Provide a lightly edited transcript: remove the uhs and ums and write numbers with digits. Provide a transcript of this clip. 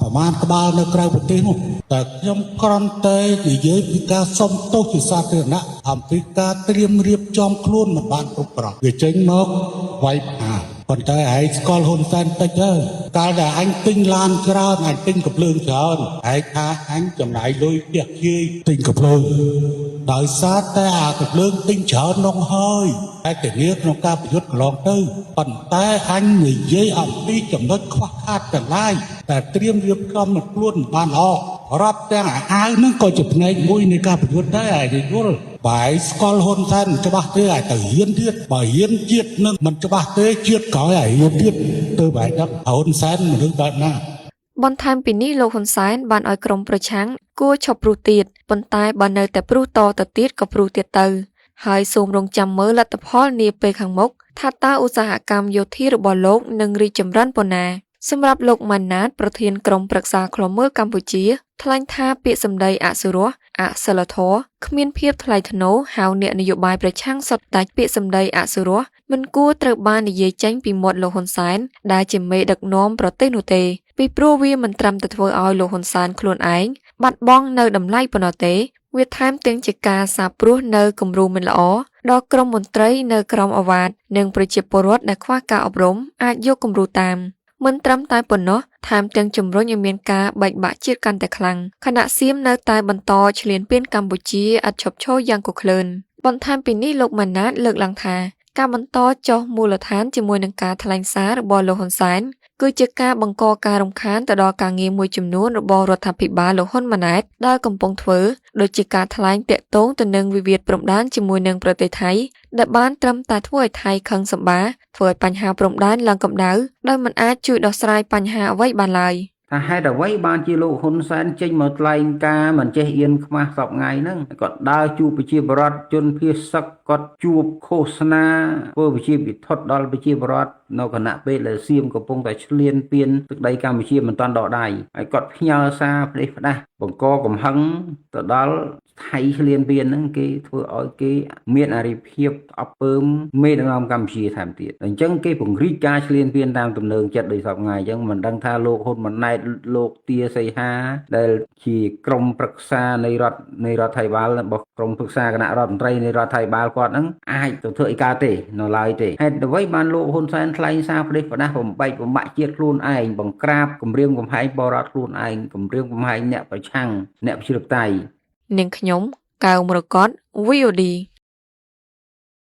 ប្រមាណក្បាលនៅក្រៅប្រទេសនោះតែខ្ញុំគ្រាន់តែនិយាយពីការសុំទោសជាសាធារណៈអំពីការត្រៀមរៀបចំខ្លួនមិនបានគ្រប់គ្រាន់វាចេញមកវាយប្រហារប៉ុន្តែឯងស្គាល់ហ៊ុនសែនតិចហើយកាលដែលអញទិញឡានច្រើនអញទិញកំភ្លើងច្រើនឯងថាអញចំណាយលុយផ្ទះជាយទិញកំភ្លើងដោយសារតែអាកំភ្លើងទិញច្រើននោះហើយតែធានាក្នុងការប្រយុទ្ធកន្លងទៅប៉ុន្តែអញនិយាយអំពីចំណុចខ្វះខាតទាំងឡាយតែត្រៀមរៀបចំខ្លួនមិនបានល្អរាប់ទាំងអាវនឹងក៏ជាផ្នែកមួយនៃការប្រយុទ្ធដែរឯងយល់បាយស្គាល់ហ៊ុនសែនច្បាស់ទេឲ្យទៅហ៊ានទៀតបើហ៊ានជាតិនឹងមិនច្បាស់ទេជាតិក្រោយឲ្យហ៊ានទៀតទៅបែបហ្នឹងហ៊ុនសែនមនុស្សបែបណាបន្ថែមពីនេះលោកហ៊ុនសែនបានឲ្យក្រុមប្រឆាំងគួរឈប់ព្រុសទៀតប៉ុន្តែបើនៅតែព្រុសតទៅទៀតក៏ព្រុសទៀតទៅហើយសូមរងចាំមើលលទ្ធផលនាពេលខាងមុខថាតើឧស្សាហកម្មយោធារបស់លោកនឹងរីកចម្រើនប៉ុណ្ណាសម្រាប់លោកម៉ាណាតប្រធានក្រុមប្រឹក្សាឃ្លាំមើលកម្ពុជាថ្លែងថាពាក្យសម្ដីអសុរោះអសិលធម៌គ្មានភាពថ្លៃថ្នូរហៅអ្នកនយោបាយប្រឆាំងសុទ្ធតែពាក្យសម្ដីអសុរោះមិនគួរត្រូវបាននិយាយចេញពីមាត់លោកហ៊ុនសែនដែលជាមេដឹកនាំប្រទេសនោះទេពីព្រោះវាមិនត្រឹមតែធ្វើឲ្យលោកហ៊ុនសែនខ្លួនឯងបាត់បង់នៅតម្លៃប៉ុណ្ណោះទេវាថែមទាំងជាការសាបព្រោះនៅគំរូមិនល្អដល់ក្រុមមន្ត្រីនៅក្រមអាវ៉ាតនិងប្រជាពលរដ្ឋដែលខ្វះការអប់រំអាចយកគំរូតាមមិនត្រឹមតែប៉ុណ្ណោះថែមទាំងជំរុញឲ្យមានការបែកបាក់ជាតិកាន់តែខ្លាំងខណៈសៀមនៅតែបន្តឈ្លានពានកម្ពុជាឥតឈប់ឈរយ៉ាងគគ្រឹនបន្ថែមពីនេះលោកម៉ាណាតលើកឡើងថាការបន្តចុះមូលដ្ឋានជាមួយនឹងការថ្លែងសាររបស់លោកហ៊ុនសែនគឺជាការបង្កការរំខានទៅដល់ការងារមួយចំនួនរបស់រដ្ឋាភិបាលលោកហ៊ុនម៉ាណែតដែលកំពុងធ្វើដូចជាការថ្លែងតាក់ទងទៅនឹងវិវាទព្រំដែនជាមួយនឹងប្រទេសថៃដែលបានត្រឹមតែធ្វើឲ្យថៃខឹងសម្បាធ្វើឲ្យបញ្ហាព្រំដែនឡើងកម្ដៅដោយមិនអាចជួយដោះស្រាយបញ្ហាអ្វីបានឡើយថាហេតុអ្វីបានជាលោកហ៊ុនសែនចេញមកថ្លែងការមិនចេះអៀនខ្មាស់សពថ្ងៃហ្នឹងគាត់ដើរជួបប្រជាពលរដ្ឋជនភៀសសឹកគាត់ជួបឃោសនាធ្វើវិជាវិធុតដល់ប្រជាពលរដ្ឋនៅគណៈពេលដែលសៀមកំពុងតែឈ្លានពានទឹកដីកម្ពុជាមិនទាន់ដកដៃហើយគាត់ផ្ញើសារផ្ដេសផ្ដាសបង្កកំហឹងទៅដល់ថៃឈ្លានពានហ្នឹងគេធ្វើឲ្យគេមានអរិភាពអប់ពើមមេដឹកនាំកម្ពុជាថែមទៀតអញ្ចឹងគេពង្រីកការឈ្លានពានតាមទំនើងចិត្តដោយសពថ្ងៃអញ្ចឹងមិនដឹងថាលោកហ៊ុនម៉ាណែតលោកទាសីហាដែលជាក្រុមប្រឹក្សានៃរដ្ឋថៃបាលរបស់ក្រុមប្រឹក្សាគណៈរដ្ឋមន្ត្រីនៃរដ្ឋថៃបាលគាត់ហ្នឹងអាចទៅធ្វើអីកើតទេនៅឡើយទេហេតុអ្វីបានលោកហ៊ុនសែនថ្លែងសារផ្ដេសផ្ដាសបំបែកបំបាក់ជាតិខ្លួនឯងបង្ក្រាបគម្រាមកំហែងបរិរដ្ឋខ្លួនឯងគម្រាមកំហែងអ្នកប្រឆាំងអ្នកប្រជាធិបតេយ្យនាងខ្ញុំកៅមរកត VOD